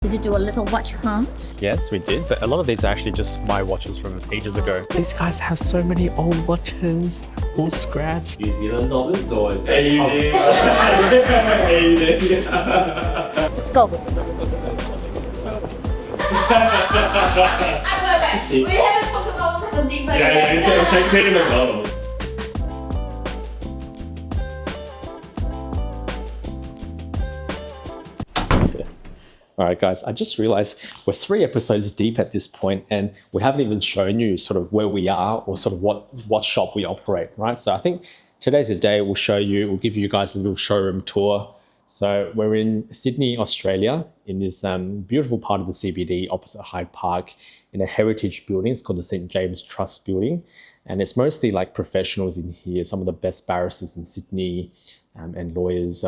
Did you do a little watch hunt? Yes, we did, but a lot of these are actually just my watches from ages ago. These guys have so many old watches, all scratched. New Zealand dollars or is that AUD? AUD. Let's go. We haven't talked about hunting, but Yeah, check me in the McDonald's. Alright guys, I just realized we're 3 episodes deep at this point and we haven't even shown you sort of where we are or sort of what shop we operate, right? So I think today's the day we'll give you guys a little showroom tour. So we're in Sydney, Australia, in this beautiful part of the CBD opposite Hyde Park in a heritage building. It's called the St. James Trust Building. And it's mostly like professionals in here, some of the best barristers in Sydney, and lawyers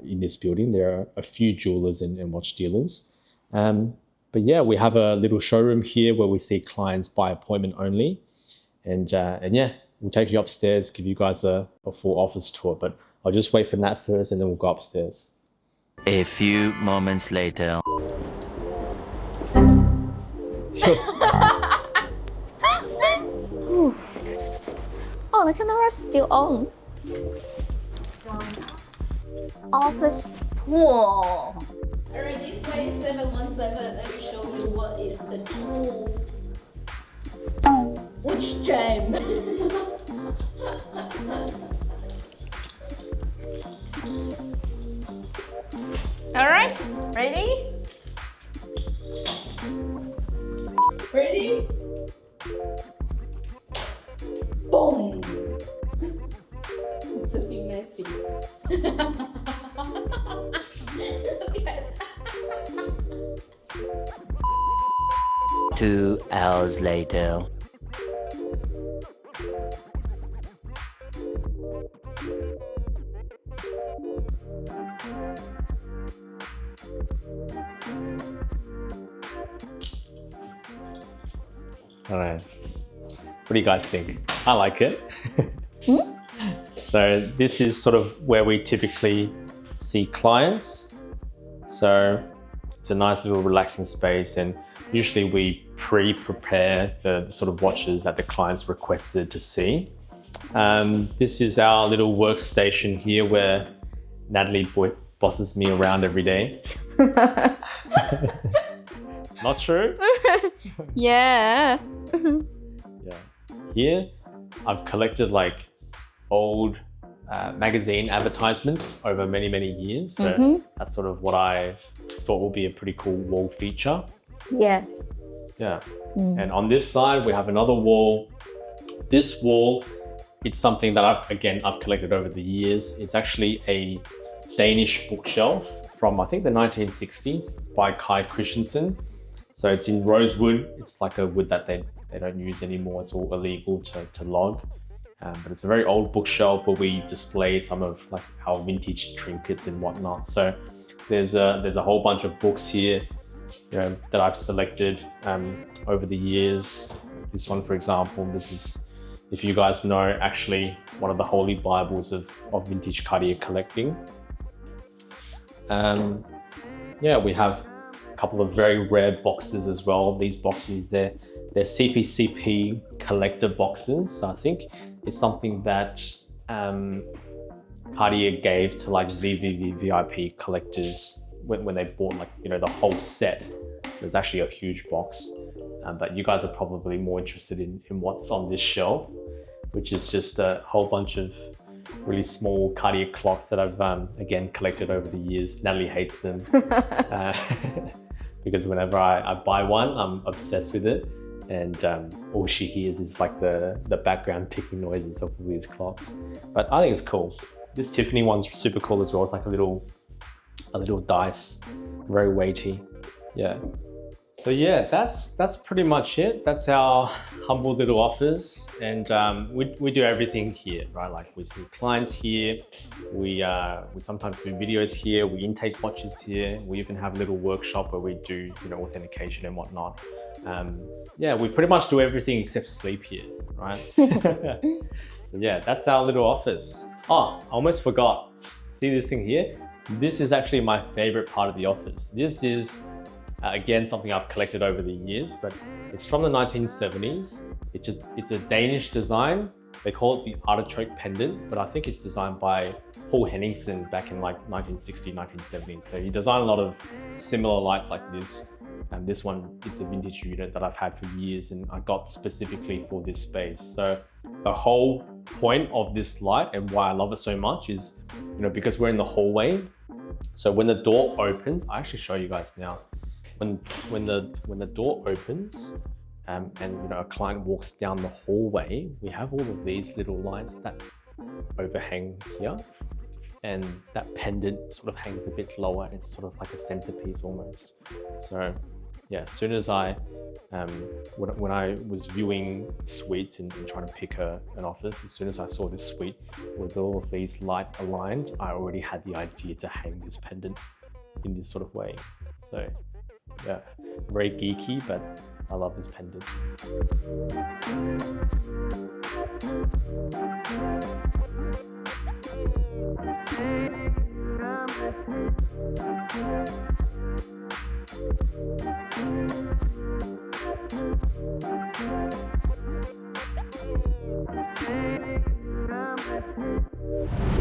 in this building. There are a few jewelers and watch dealers. But yeah, we have a little showroom here where we see clients by appointment only. And yeah, we'll take you upstairs, give you guys a full office tour. But I'll just wait for that first and then we'll go upstairs. A few moments later. Oh, the camera's still on. Office tour. alright, this way 717. Let me show you what is the true watch gem. Alright, ready? Ready? Boom! It's a bit messy. Look at that. 2 hours later. All right, what do you guys think? I like it. So this is sort of where we typically see clients. So it's a nice little relaxing space and usually we pre-prepare the sort of watches that the clients requested to see. This is our little workstation here where Natalie bosses me around every day. Not true? Yeah. Yeah. Here, I've collected like old magazine advertisements over many, many years. So that's sort of what I thought would be a pretty cool wall feature. Yeah. Yeah. And on this side, we have another wall. This wall, it's something that I've collected over the years. It's actually a Danish bookshelf from, I think, the 1960s by Kai Christensen. So it's in rosewood. It's like a wood that they don't use anymore. It's all illegal to log. But it's a very old bookshelf where we display some of like our vintage trinkets and whatnot. So there's a whole bunch of books here, you know, that I've selected over the years. This one, for example, this is, if you guys know, actually one of the holy Bibles of vintage Cartier collecting. Yeah, we have a couple of very rare boxes as well. These boxes, they're CPCP collector boxes. So I think it's something that Cartier gave to like VIP collectors when they bought, like, you know, the whole set. So it's actually a huge box. But you guys are probably more interested in what's on this shelf, which is just a whole bunch of really small Cartier clocks that I've again collected over the years. Natalie hates them because whenever I buy one, I'm obsessed with it. And all she hears is like the background ticking noises of all these clocks. But I think it's cool. This Tiffany one's super cool as well. It's like a little dice, very weighty. Yeah. So yeah, that's pretty much it. That's our humble little office, and we do everything here, right? Like we see clients here, we sometimes do videos here, we intake watches here, we even have a little workshop where we do, you know, authentication and whatnot. Yeah, we pretty much do everything except sleep here, right? So yeah, that's our little office. Oh, I almost forgot. See this thing here? This is actually my favorite part of the office. This is Again, something I've collected over the years, but it's from the 1970s. It's a Danish design. They call it the artichoke pendant, but I think it's designed by Paul Henningsen back in like 1960, 1970. So he designed a lot of similar lights like this. And this one, it's a vintage unit that I've had for years and I got specifically for this space. So the whole point of this light and why I love it so much is, you know, because we're in the hallway. So when the door opens, I actually show you guys now. When the door opens and you know a client walks down the hallway, we have all of these little lights that overhang here. And that pendant sort of hangs a bit lower. It's sort of like a centerpiece almost. So yeah, as soon as I, when I was viewing suites and trying to pick an office, as soon as I saw this suite with all of these lights aligned, I already had the idea to hang this pendant in this sort of way. So yeah, very geeky, but I love this pendant.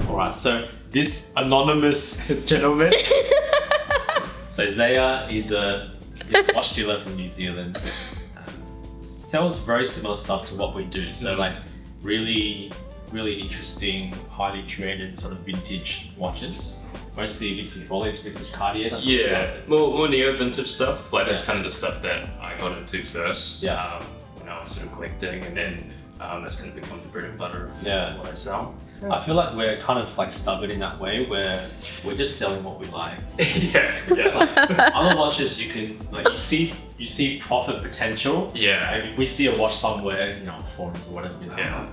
All right, so this anonymous gentleman. So Zayyar is a watch dealer from New Zealand. Sells very similar stuff to what we do. So like really interesting, highly curated sort of vintage watches. Mostly vintage Rolex, vintage Cartier. That sort of stuff. more neo-vintage stuff. Like that's kind of the stuff that I got into first. Yeah. When I was sort of collecting, and then that's kind of become the bread and butter of what I sell. I feel like we're kind of like stubborn in that way where we're just selling what we like. yeah. Like, other watches you can like you see profit potential. Yeah. Like, if we see a watch somewhere, you know, on forums or whatever,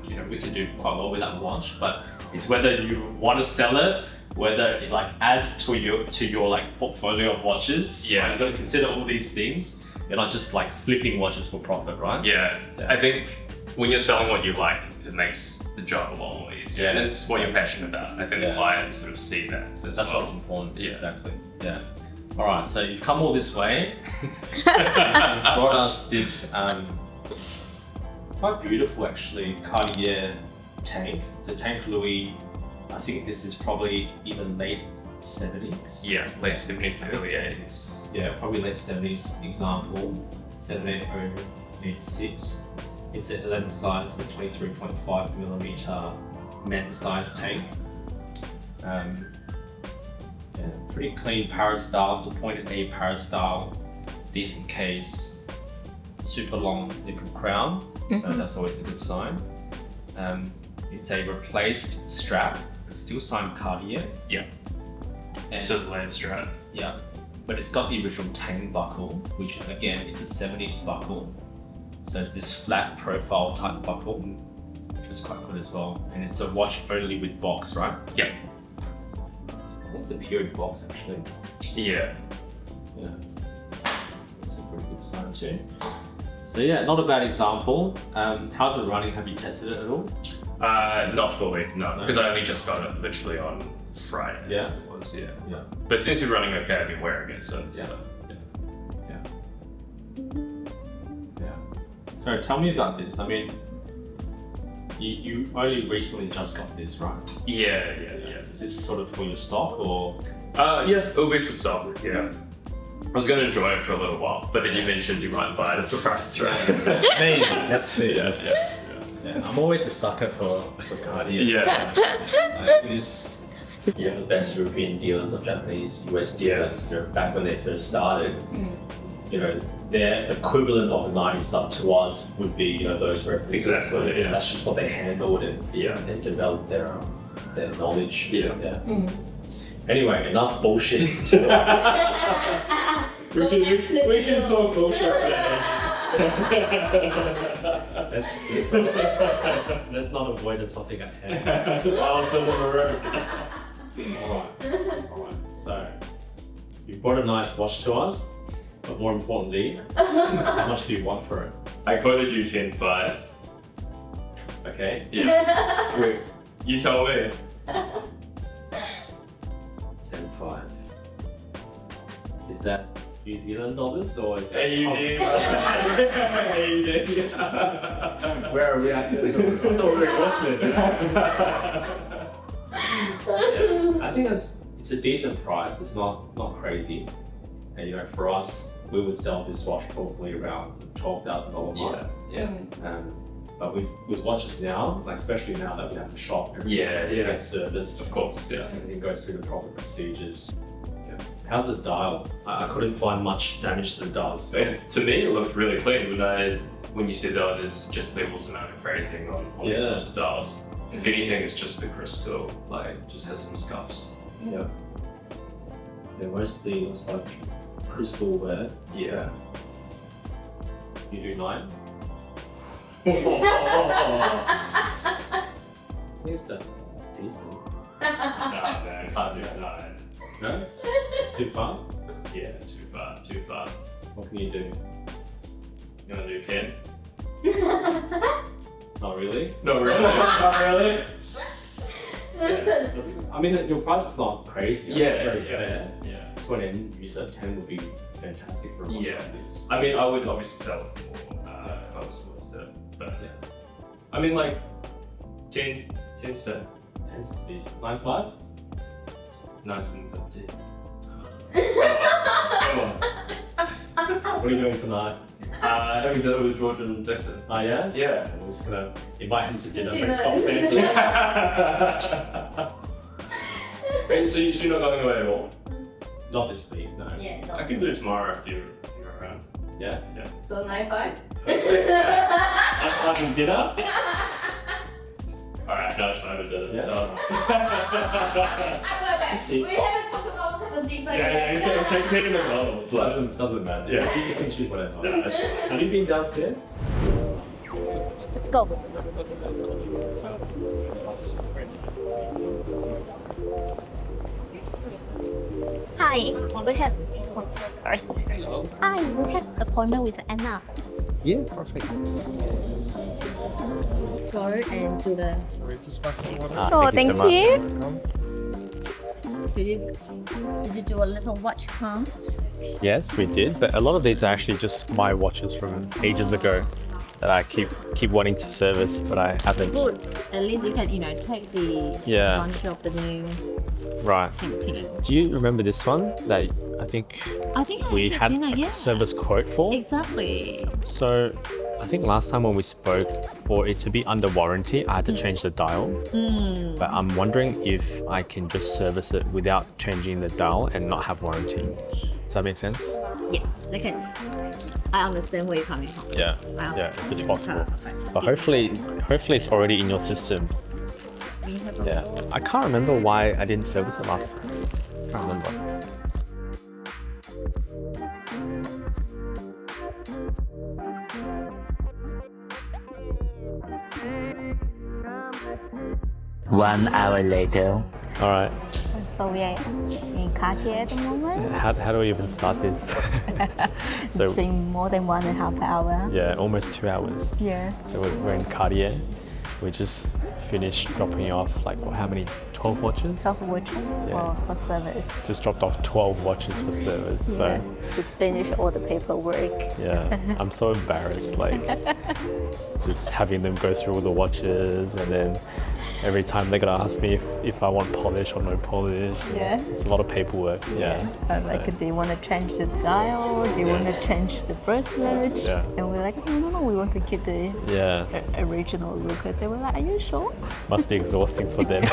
you know, we can do quite well with that watch. But it's whether you want to sell it, whether it like adds to your like portfolio of watches. Yeah. Right? You've got to consider all these things. You're not just like flipping watches for profit, right? Yeah. I think when you're selling what you like, it makes the job a lot more easier. Yeah. And it's what you're passionate about. I think the clients sort of see that as That's well. what's important. Yeah. Exactly. Yeah. All right. So you've come all this way. You've brought us this quite beautiful, actually, Cartier Tank. It's a Tank Louis. I think this is probably even late 70s. Yeah, late 70s, early 80s. Yeah, probably late 70s example. 78086. It's an 11 size, the 23.5 millimeter men's size tank. Yeah, pretty clean Paris style. It's a pointed A Paris style, decent case, super long nickel crown, so that's always a good sign. It's a replaced strap. It's still signed Cartier. Yeah. And So it's a latest strap. yeah, but it's got the original Tang buckle, which again, it's a 70s buckle. So it's this flat profile type buckle, which is quite good as well. And it's a watch only with box, right? Yeah. I think it's a period box actually. Yeah. Yeah. So that's a pretty good sign too. So yeah, not a bad example. How's it running? Have you tested it at all? Not fully, no, because I only just got it literally on Friday. Yeah. It was, yeah. Yeah. But it seems to be running okay. I've been wearing it, so it's, Yeah. So tell me about this. I mean, you only recently just got this, right? yeah. Is this sort of for your stock or? Yeah, it'll be for stock, yeah. I was going to enjoy it for a little while, but then you mentioned you might buy it if the price is right. Maybe. Let's see. Yeah. I'm always a sucker for Cartier. Yeah. It is the best European dealers or Japanese US dealers. You know, back when they first started, you know, their equivalent of a 90s sub to us would be, you know, those references. Exactly, So, yeah. That's just what they handled and and developed their knowledge. Yeah. Anyway, enough bullshit. we can talk bullshit for ages. Let's not avoid the topic at hand. I'll fill in the room. Alright. So, you brought a nice watch to us, but more importantly, how much do you want for it? I quoted you 10.5. Okay. Yeah. Wait, you tell me. 10.5. Is that New Zealand dollars or is that AUD. Where are we at? I thought we were watching it. Yeah, I think it's a decent price. It's not crazy. And you know, for us, we would sell this watch probably around $12,000 mark. Yeah. But with watches now, like especially now that we have a shop, everything gets serviced. Of course, yeah. Everything goes through the proper procedures. Yeah. How's the dial? I couldn't find much damage to the dial. So. To me, it looked really clean. When you see that, there's just levels amount of crazing on these sorts of dials. If anything, it's just the crystal, like, just has some scuffs. Yeah. Yeah, mostly looks like crystal there. Yeah. You do 9? This that's decent. No, can't do that. No? Too far? Yeah, too far. What can you do? You wanna do 10? Not really? Not really. Not really. I mean, your price is not crazy. Yeah, it's very yeah, fair. Yeah. To an end user, 10 would be fantastic for a watch like this. I mean, I would obviously sell for more if I was to list it, but yeah. I mean, like, 10's fair. 10's decent. 9.5? 9.750. Come on. What are you doing tonight? Having dinner with George and Dixon. Oh yeah? Yeah. I'm just gonna invite him to dinner. Dinner. Let's go fancy. And so you're not going away at all? Not this week, no. Yeah, no. I can do it tomorrow if you're around. Yeah? So 9.5? I'm having dinner? Alright, no, it's fine, dinner. Yeah. We haven't talked about the detail Yeah, it's like making McDonald's. Doesn't matter. Yeah. You can choose whatever. Yeah, that's fine. Have you been downstairs? Let's go. Hi, we have. Sorry. Hi, we have appointment with Anna. Yeah, perfect. Go and do the. Oh, thank you. Welcome. Did you do a little watch count? Yes, we did, but a lot of these are actually just my watches from ages ago that I keep wanting to service, but I haven't. Good. At least you can, take the Yeah. advantage of the new Right. campaign. Do you remember this one that I think I think I we actually had seen it, a yeah. service quote for? Exactly. So I think last time when we spoke, for it to be under warranty, I had to change the dial. But I'm wondering if I can just service it without changing the dial and not have warranty. Does that make sense? Yes, they can. I understand where you're coming from. Yeah. I Yeah, understand. if it's possible. Perfect. But hopefully it's already in your system. We have a Yeah. I can't remember why I didn't service it last time. Can't remember. One hour later. All right. So we are in Cartier at the moment. How do we even start this? So It's been more than 1.5 hours. yeah, almost 2 hours. Yeah. So we're in Cartier. We just finished dropping off how many? 12 watches? 12 watches for service. Just dropped off 12 watches for service. So Just finish all the paperwork. yeah, I'm so embarrassed. Just having them go through all the watches, and then every time they're gonna ask me if I want polish or no polish. Yeah. It's a lot of paperwork. Yeah. So- Do you want to change the dial? Do you want to change the bracelet? Yeah. And we're like, no, we want to keep the yeah. original look. They were like, are you sure? Must be exhausting for them.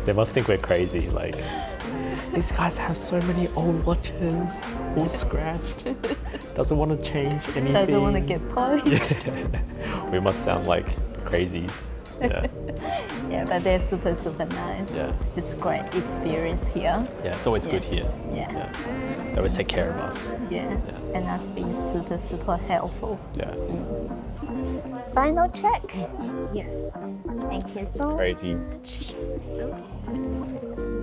They must think we're crazy. These guys have so many old watches, all scratched. Doesn't want to change anything. Doesn't want to get polished. We must sound like crazies. Yeah. Yeah, but they're super, super nice. Yeah. It's great experience here. Yeah, it's always good here. Yeah. They always take care of us. Yeah. And that's been super, super helpful. Yeah. Final check. Yes. Thank you so Crazy. much.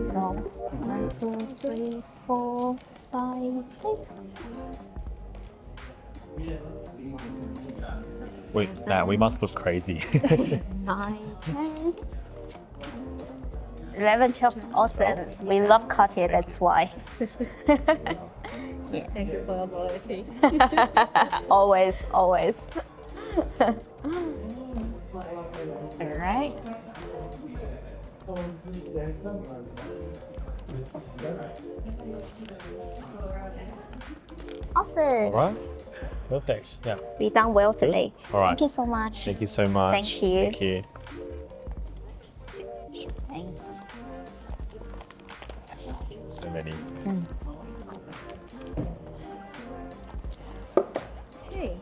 So, 1, 2, 3, 4, 5, 6. We must look crazy. 9, 10, 11, 12, all 7. We love Cartier, that's why. Yeah. Thank you for your loyalty. Always, always. All right. Awesome. All right. Perfect. Yeah. We done well Good. today. All right. Thank you so much. Thank you so much. Thank you. Thank you. Thanks. So many. Okay.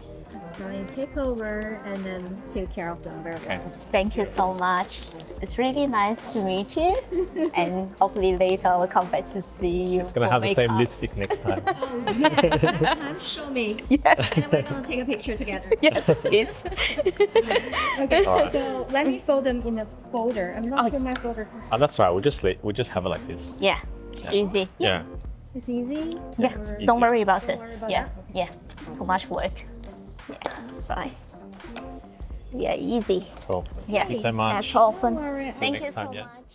Now take over and then take care of them very well. Thank you so much. It's really nice to meet you. And hopefully later I'll come back to see you. It's gonna for have the same makeups. lipstick next time. Next time, show me. Yeah. And we're gonna take a picture together. Yes, please. Okay, Alright. so let me fold them in a folder. I'm not Oh. sure my folder. Oh, that's right. We'll just have it like this. Yeah. Easy. Yeah. It's easy. Yeah. it's Don't easier. worry about it. worry about Yeah. Yeah. Too much work. Yeah, it's fine. Yeah, easy. Cool. Yeah. Thank you so much. That's all fun. Don't worry. See you Thank next you so time, yeah. much.